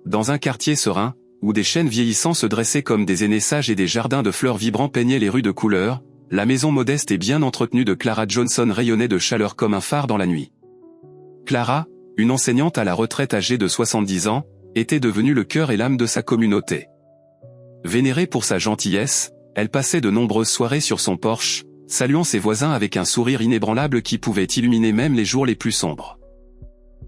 dans un quartier serein, où des chênes vieillissants se dressaient comme des aînés sages et des jardins de fleurs vibrants peignaient les rues de couleurs, la maison modeste et bien entretenue de Clara Johnson rayonnait de chaleur comme un phare dans la nuit. Clara, une enseignante à la retraite âgée de 70 ans, était devenue le cœur et l'âme de sa communauté. Vénérée pour sa gentillesse, elle passait de nombreuses soirées sur son porche, saluant ses voisins avec un sourire inébranlable qui pouvait illuminer même les jours les plus sombres.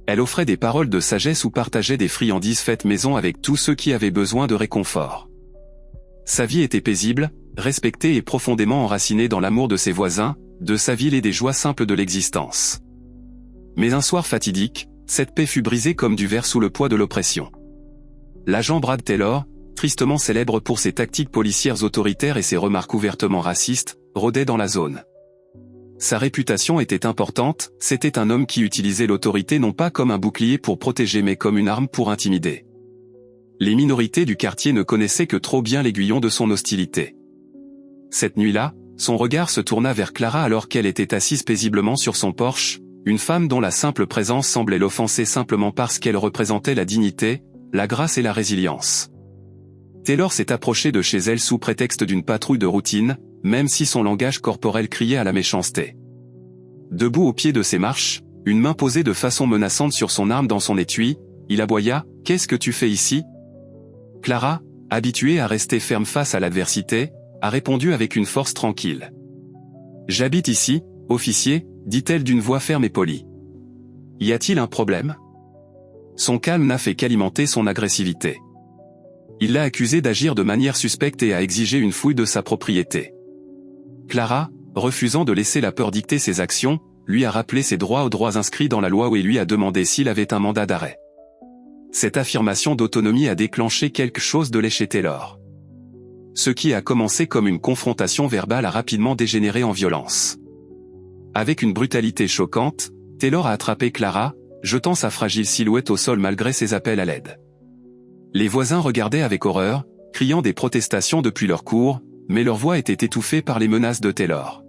Elle offrait des paroles de sagesse ou partageait des friandises faites maison avec tous ceux qui avaient besoin de réconfort. Sa vie était paisible, respectée et profondément enracinée dans l'amour de ses voisins, de sa ville et des joies simples de l'existence. Mais un soir fatidique, cette paix fut brisée comme du verre sous le poids de l'oppression. L'agent Brad Taylor, tristement célèbre pour ses tactiques policières autoritaires et ses remarques ouvertement racistes, rôdait dans la zone. Sa réputation était importante, c'était un homme qui utilisait l'autorité non pas comme un bouclier pour protéger mais comme une arme pour intimider. Les minorités du quartier ne connaissaient que trop bien l'aiguillon de son hostilité. Cette nuit-là, son regard se tourna vers Clara alors qu'elle était assise paisiblement sur son porche, une femme dont la simple présence semblait l'offenser simplement parce qu'elle représentait la dignité, la grâce et la résilience. Taylor s'est approché de chez elle sous prétexte d'une patrouille de routine, même si son langage corporel criait à la méchanceté. Debout au pied de ses marches, une main posée de façon menaçante sur son arme dans son étui, il aboya « Qu'est-ce que tu fais ici ?» Clara, habituée à rester ferme face à l'adversité, a répondu avec une force tranquille. « J'habite ici, officier », dit-elle d'une voix ferme et polie. « Y a-t-il un problème ?» Son calme n'a fait qu'alimenter son agressivité. Il l'a accusée d'agir de manière suspecte et a exigé une fouille de sa propriété. Clara, refusant de laisser la peur dicter ses actions, lui a rappelé ses droits aux droits inscrits dans la loi et lui a demandé s'il avait un mandat d'arrêt. Cette affirmation d'autonomie a déclenché quelque chose de chez Taylor. Ce qui a commencé comme une confrontation verbale a rapidement dégénéré en violence. Avec une brutalité choquante, Taylor a attrapé Clara, jetant sa fragile silhouette au sol malgré ses appels à l'aide. Les voisins regardaient avec horreur, criant des protestations depuis leur cour, mais leur voix était étouffée par les menaces de Taylor.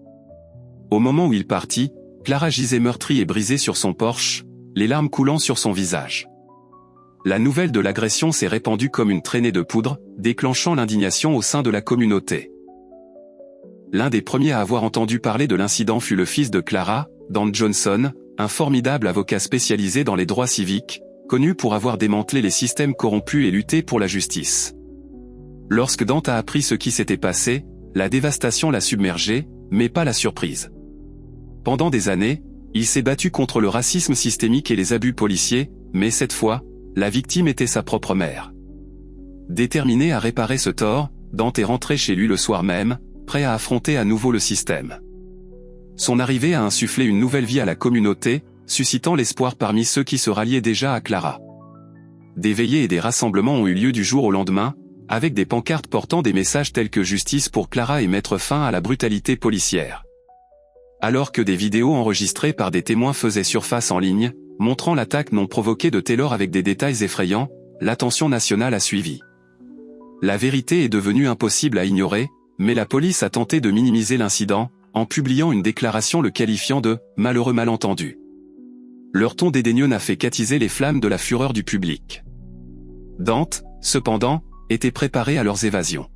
Au moment où il partit, Clara gisait meurtrie et brisée sur son porche, les larmes coulant sur son visage. La nouvelle de l'agression s'est répandue comme une traînée de poudre, déclenchant l'indignation au sein de la communauté. L'un des premiers à avoir entendu parler de l'incident fut le fils de Clara, Dan Johnson, un formidable avocat spécialisé dans les droits civiques, connu pour avoir démantelé les systèmes corrompus et lutté pour la justice. Lorsque Dante a appris ce qui s'était passé, la dévastation l'a submergé, mais pas la surprise. Pendant des années, il s'est battu contre le racisme systémique et les abus policiers, mais cette fois, la victime était sa propre mère. Déterminé à réparer ce tort, Dante est rentré chez lui le soir même, prêt à affronter à nouveau le système. Son arrivée a insufflé une nouvelle vie à la communauté, suscitant l'espoir parmi ceux qui se ralliaient déjà à Clara. Des veillées et des rassemblements ont eu lieu du jour au lendemain, avec des pancartes portant des messages tels que justice pour Clara et mettre fin à la brutalité policière. Alors que des vidéos enregistrées par des témoins faisaient surface en ligne, montrant l'attaque non provoquée de Taylor avec des détails effrayants, l'attention nationale a suivi. La vérité est devenue impossible à ignorer, mais la police a tenté de minimiser l'incident, en publiant une déclaration le qualifiant de « malheureux malentendu ». Leur ton dédaigneux n'a fait qu'attiser les flammes de la fureur du public. Dante, cependant, était préparé à leurs évasions.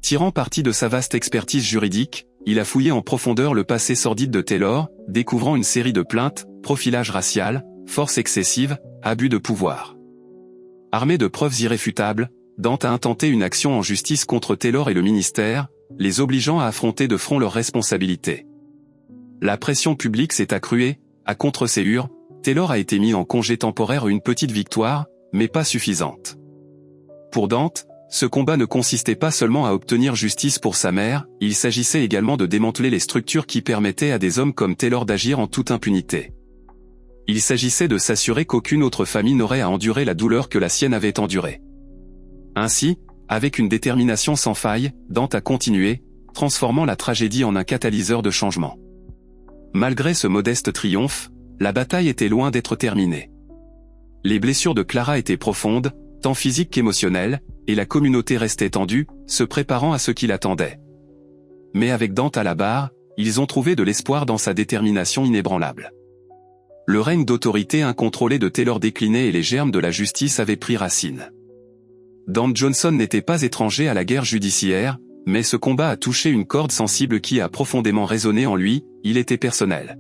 Tirant parti de sa vaste expertise juridique, il a fouillé en profondeur le passé sordide de Taylor, découvrant une série de plaintes, profilage racial, force excessive, abus de pouvoir. Armé de preuves irréfutables, Dante a intenté une action en justice contre Taylor et le ministère, les obligeant à affronter de front leurs responsabilités. La pression publique s'est accrue, à contre-séure, Taylor a été mis en congé temporaire, une petite victoire, mais pas suffisante. Pour Dante, ce combat ne consistait pas seulement à obtenir justice pour sa mère, il s'agissait également de démanteler les structures qui permettaient à des hommes comme Taylor d'agir en toute impunité. Il s'agissait de s'assurer qu'aucune autre famille n'aurait à endurer la douleur que la sienne avait endurée. Ainsi, avec une détermination sans faille, Dante a continué, transformant la tragédie en un catalyseur de changement. Malgré ce modeste triomphe, la bataille était loin d'être terminée. Les blessures de Clara étaient profondes, tant physiques qu'émotionnelles, et la communauté restait tendue, se préparant à ce qui l'attendait. Mais avec Dante à la barre, ils ont trouvé de l'espoir dans sa détermination inébranlable. Le règne d'autorité incontrôlée de Taylor déclinait et les germes de la justice avaient pris racine. Dan Johnson n'était pas étranger à la guerre judiciaire, mais ce combat a touché une corde sensible qui a profondément résonné en lui, il était personnel.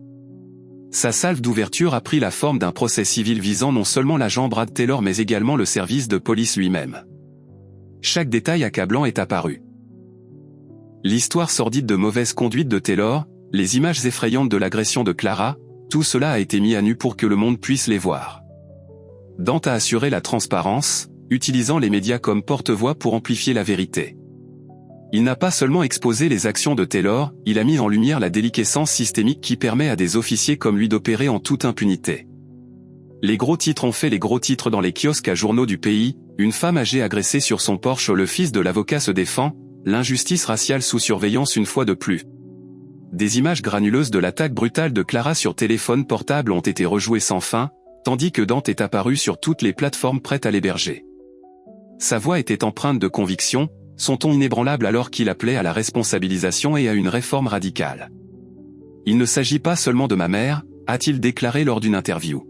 Sa salve d'ouverture a pris la forme d'un procès civil visant non seulement l'agent Brad Taylor mais également le service de police lui-même. Chaque détail accablant est apparu. L'histoire sordide de mauvaise conduite de Taylor, les images effrayantes de l'agression de Clara, tout cela a été mis à nu pour que le monde puisse les voir. Dante a assuré la transparence, utilisant les médias comme porte-voix pour amplifier la vérité. Il n'a pas seulement exposé les actions de Taylor, il a mis en lumière la déliquescence systémique qui permet à des officiers comme lui d'opérer en toute impunité. Les gros titres ont fait les gros titres dans les kiosques à journaux du pays, une femme âgée agressée sur son porche, le fils de l'avocat se défend, l'injustice raciale sous surveillance une fois de plus. Des images granuleuses de l'attaque brutale de Clara sur téléphone portable ont été rejouées sans fin, tandis que Dante est apparu sur toutes les plateformes prêtes à l'héberger. Sa voix était empreinte de conviction, son ton inébranlable alors qu'il appelait à la responsabilisation et à une réforme radicale. Il ne s'agit pas seulement de ma mère, a-t-il déclaré lors d'une interview.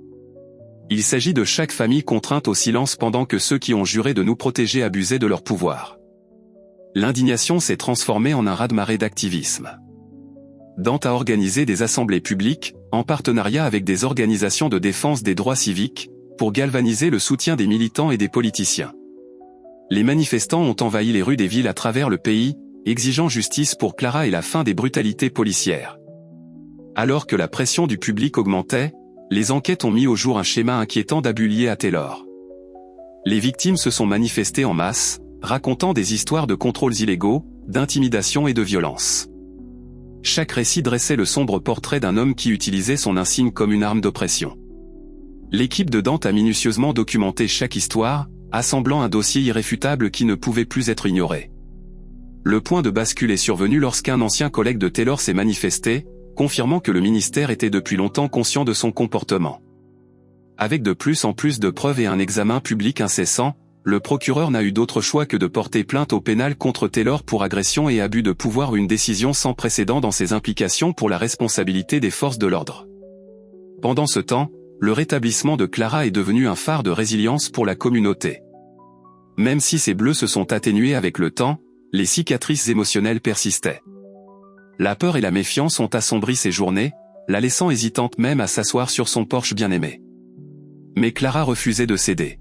Il s'agit de chaque famille contrainte au silence pendant que ceux qui ont juré de nous protéger abusaient de leur pouvoir. L'indignation s'est transformée en un raz-de-marée d'activisme. Dante a organisé des assemblées publiques, en partenariat avec des organisations de défense des droits civiques, pour galvaniser le soutien des militants et des politiciens. Les manifestants ont envahi les rues des villes à travers le pays, exigeant justice pour Clara et la fin des brutalités policières. Alors que la pression du public augmentait, les enquêtes ont mis au jour un schéma inquiétant d'abus liés à Taylor. Les victimes se sont manifestées en masse, racontant des histoires de contrôles illégaux, d'intimidation et de violence. Chaque récit dressait le sombre portrait d'un homme qui utilisait son insigne comme une arme d'oppression. L'équipe de Dante a minutieusement documenté chaque histoire, assemblant un dossier irréfutable qui ne pouvait plus être ignoré. Le point de bascule est survenu lorsqu'un ancien collègue de Taylor s'est manifesté, confirmant que le ministère était depuis longtemps conscient de son comportement. Avec de plus en plus de preuves et un examen public incessant, le procureur n'a eu d'autre choix que de porter plainte au pénal contre Taylor pour agression et abus de pouvoir, une décision sans précédent dans ses implications pour la responsabilité des forces de l'ordre. Pendant ce temps, le rétablissement de Clara est devenu un phare de résilience pour la communauté. Même si ses bleus se sont atténués avec le temps, les cicatrices émotionnelles persistaient. La peur et la méfiance ont assombri ses journées, la laissant hésitante même à s'asseoir sur son porche bien-aimé. Mais Clara refusait de céder.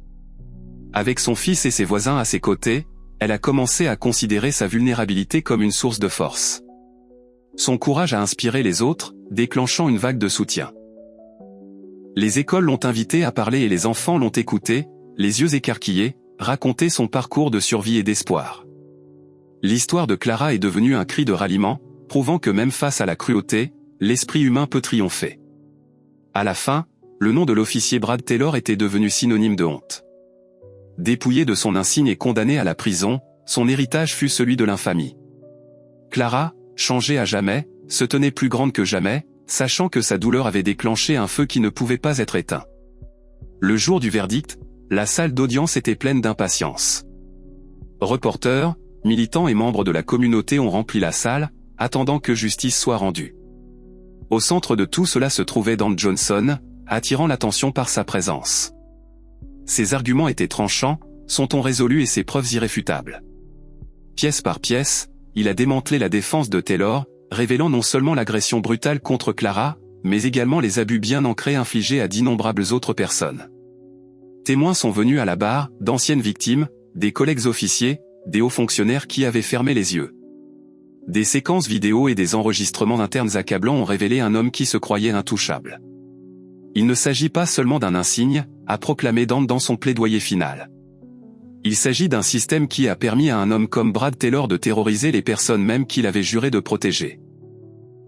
Avec son fils et ses voisins à ses côtés, elle a commencé à considérer sa vulnérabilité comme une source de force. Son courage a inspiré les autres, déclenchant une vague de soutien. Les écoles l'ont invitée à parler et les enfants l'ont écoutée, les yeux écarquillés, raconter son parcours de survie et d'espoir. L'histoire de Clara est devenue un cri de ralliement, prouvant que même face à la cruauté, l'esprit humain peut triompher. À la fin, le nom de l'officier Brad Taylor était devenu synonyme de honte. Dépouillé de son insigne et condamné à la prison, son héritage fut celui de l'infamie. Clara, changée à jamais, se tenait plus grande que jamais, sachant que sa douleur avait déclenché un feu qui ne pouvait pas être éteint. Le jour du verdict, la salle d'audience était pleine d'impatience. Reporters, militants et membres de la communauté ont rempli la salle, attendant que justice soit rendue. Au centre de tout cela se trouvait Dante Johnson, attirant l'attention par sa présence. Ses arguments étaient tranchants, son ton résolu et ses preuves irréfutables. Pièce par pièce, il a démantelé la défense de Taylor, révélant non seulement l'agression brutale contre Clara, mais également les abus bien ancrés infligés à d'innombrables autres personnes. Témoins sont venus à la barre, d'anciennes victimes, des collègues officiers, des hauts fonctionnaires qui avaient fermé les yeux. Des séquences vidéo et des enregistrements internes accablants ont révélé un homme qui se croyait intouchable. Il ne s'agit pas seulement d'un insigne, a proclamé Dante dans son plaidoyer final. Il s'agit d'un système qui a permis à un homme comme Brad Taylor de terroriser les personnes même qu'il avait juré de protéger.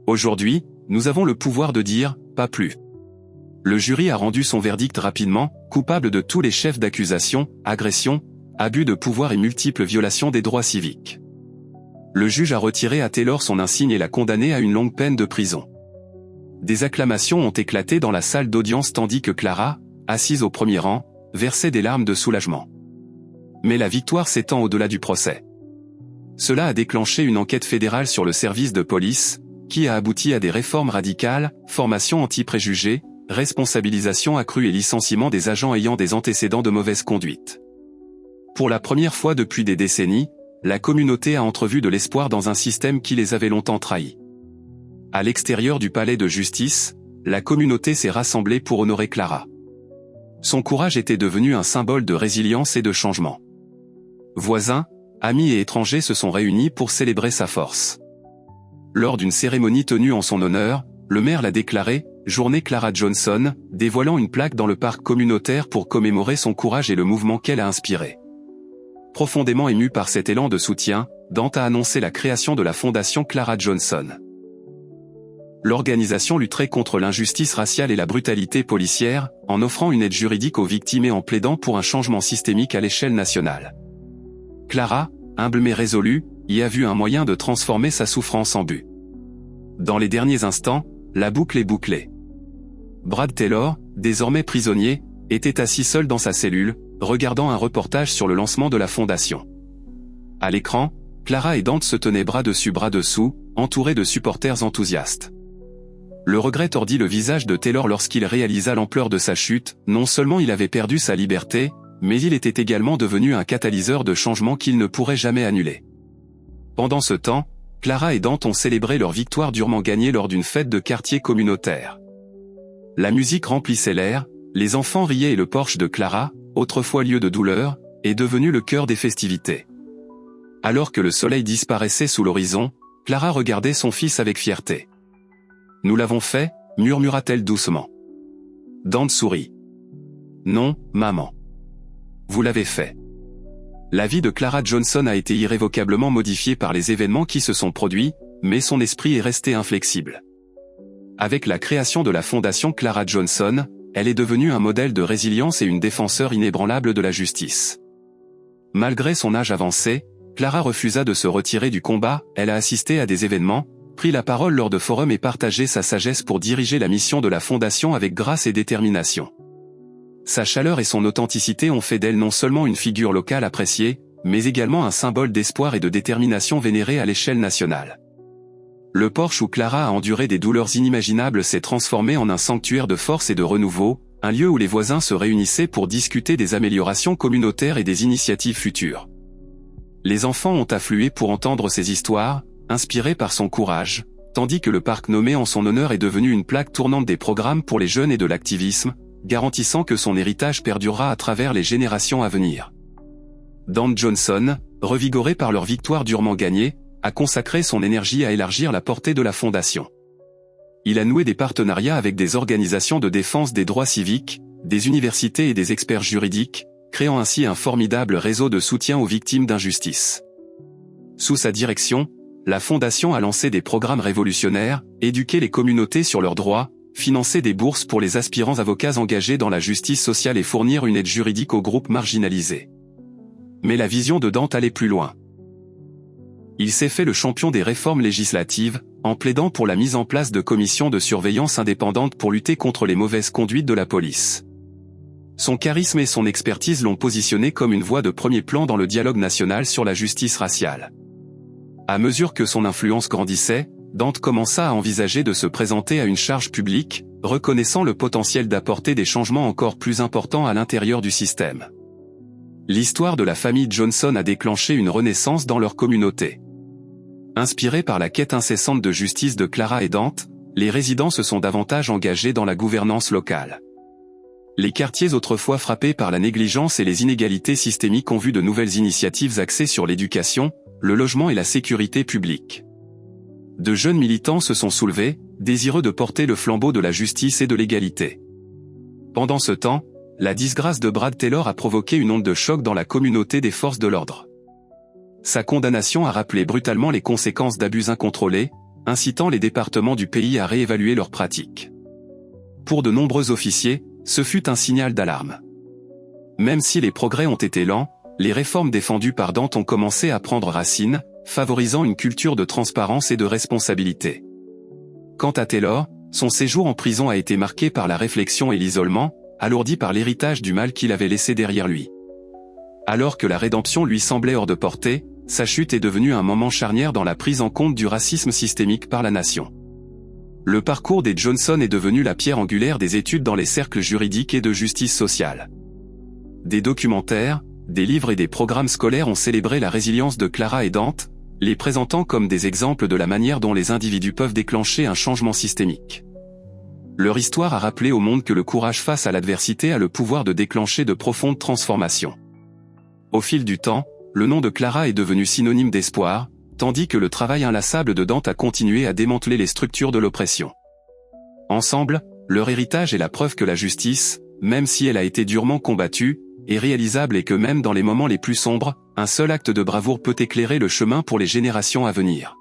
Aujourd'hui, nous avons le pouvoir de dire « pas plus ». Le jury a rendu son verdict rapidement, coupable de tous les chefs d'accusation, agressions, abus de pouvoir et multiples violations des droits civiques. Le juge a retiré à Taylor son insigne et l'a condamné à une longue peine de prison. Des acclamations ont éclaté dans la salle d'audience tandis que Clara, assise au premier rang, versait des larmes de soulagement. Mais la victoire s'étend au-delà du procès. Cela a déclenché une enquête fédérale sur le service de police, qui a abouti à des réformes radicales, formation anti-préjugés, responsabilisation accrue et licenciement des agents ayant des antécédents de mauvaise conduite. Pour la première fois depuis des décennies, la communauté a entrevu de l'espoir dans un système qui les avait longtemps trahis. À l'extérieur du palais de justice, la communauté s'est rassemblée pour honorer Clara. Son courage était devenu un symbole de résilience et de changement. Voisins, amis et étrangers se sont réunis pour célébrer sa force. Lors d'une cérémonie tenue en son honneur, le maire l'a déclaré « Journée Clara Johnson », dévoilant une plaque dans le parc communautaire pour commémorer son courage et le mouvement qu'elle a inspiré. Profondément ému par cet élan de soutien, Dante a annoncé la création de la fondation Clara Johnson. L'organisation lutterait contre l'injustice raciale et la brutalité policière, en offrant une aide juridique aux victimes et en plaidant pour un changement systémique à l'échelle nationale. Clara, humble mais résolue, y a vu un moyen de transformer sa souffrance en but. Dans les derniers instants, la boucle est bouclée. Brad Taylor, désormais prisonnier, était assis seul dans sa cellule, regardant un reportage sur le lancement de la fondation. À l'écran, Clara et Dante se tenaient bras dessus bras dessous, entourés de supporters enthousiastes. Le regret tordit le visage de Taylor lorsqu'il réalisa l'ampleur de sa chute. Non seulement il avait perdu sa liberté, mais il était également devenu un catalyseur de changement qu'il ne pourrait jamais annuler. Pendant ce temps, Clara et Dante ont célébré leur victoire durement gagnée lors d'une fête de quartier communautaire. La musique remplissait l'air, les enfants riaient et le porche de Clara, autrefois lieu de douleur, est devenu le cœur des festivités. Alors que le soleil disparaissait sous l'horizon, Clara regardait son fils avec fierté. « Nous l'avons fait », murmura-t-elle doucement. Dante sourit. « Non, maman. Vous l'avez fait. » La vie de Clara Johnson a été irrévocablement modifiée par les événements qui se sont produits, mais son esprit est resté inflexible. Avec la création de la fondation Clara Johnson, elle est devenue un modèle de résilience et une défenseur inébranlable de la justice. Malgré son âge avancé, Clara refusa de se retirer du combat, elle a assisté à des événements, pris la parole lors de forums et partagé sa sagesse pour diriger la mission de la fondation avec grâce et détermination. Sa chaleur et son authenticité ont fait d'elle non seulement une figure locale appréciée, mais également un symbole d'espoir et de détermination vénéré à l'échelle nationale. Le porche où Clara a enduré des douleurs inimaginables s'est transformé en un sanctuaire de force et de renouveau, un lieu où les voisins se réunissaient pour discuter des améliorations communautaires et des initiatives futures. Les enfants ont afflué pour entendre ces histoires, inspirés par son courage, tandis que le parc nommé en son honneur est devenu une plaque tournante des programmes pour les jeunes et de l'activisme, garantissant que son héritage perdurera à travers les générations à venir. Dante Johnson, revigoré par leur victoire durement gagnée, a consacré son énergie à élargir la portée de la fondation. Il a noué des partenariats avec des organisations de défense des droits civiques, des universités et des experts juridiques, créant ainsi un formidable réseau de soutien aux victimes d'injustice. Sous sa direction, la Fondation a lancé des programmes révolutionnaires, éduqué les communautés sur leurs droits, financé des bourses pour les aspirants avocats engagés dans la justice sociale et fournir une aide juridique aux groupes marginalisés. Mais la vision de Dante allait plus loin. Il s'est fait le champion des réformes législatives, en plaidant pour la mise en place de commissions de surveillance indépendantes pour lutter contre les mauvaises conduites de la police. Son charisme et son expertise l'ont positionné comme une voix de premier plan dans le dialogue national sur la justice raciale. À mesure que son influence grandissait, Dante commença à envisager de se présenter à une charge publique, reconnaissant le potentiel d'apporter des changements encore plus importants à l'intérieur du système. L'histoire de la famille Johnson a déclenché une renaissance dans leur communauté. Inspirés par la quête incessante de justice de Clara et Dante, les résidents se sont davantage engagés dans la gouvernance locale. Les quartiers autrefois frappés par la négligence et les inégalités systémiques ont vu de nouvelles initiatives axées sur l'éducation, le logement et la sécurité publique. De jeunes militants se sont soulevés, désireux de porter le flambeau de la justice et de l'égalité. Pendant ce temps, la disgrâce de Brad Taylor a provoqué une onde de choc dans la communauté des forces de l'ordre. Sa condamnation a rappelé brutalement les conséquences d'abus incontrôlés, incitant les départements du pays à réévaluer leurs pratiques. Pour de nombreux officiers, ce fut un signal d'alarme. Même si les progrès ont été lents, les réformes défendues par Dante ont commencé à prendre racine, favorisant une culture de transparence et de responsabilité. Quant à Taylor, son séjour en prison a été marqué par la réflexion et l'isolement, alourdi par l'héritage du mal qu'il avait laissé derrière lui. Alors que la rédemption lui semblait hors de portée, sa chute est devenue un moment charnière dans la prise en compte du racisme systémique par la nation. Le parcours des Johnson est devenu la pierre angulaire des études dans les cercles juridiques et de justice sociale. Des documentaires, des livres et des programmes scolaires ont célébré la résilience de Clara et Dante, les présentant comme des exemples de la manière dont les individus peuvent déclencher un changement systémique. Leur histoire a rappelé au monde que le courage face à l'adversité a le pouvoir de déclencher de profondes transformations. Au fil du temps, le nom de Clara est devenu synonyme d'espoir, tandis que le travail inlassable de Dante a continué à démanteler les structures de l'oppression. Ensemble, leur héritage est la preuve que la justice, même si elle a été durement combattue, est réalisable et que même dans les moments les plus sombres, un seul acte de bravoure peut éclairer le chemin pour les générations à venir.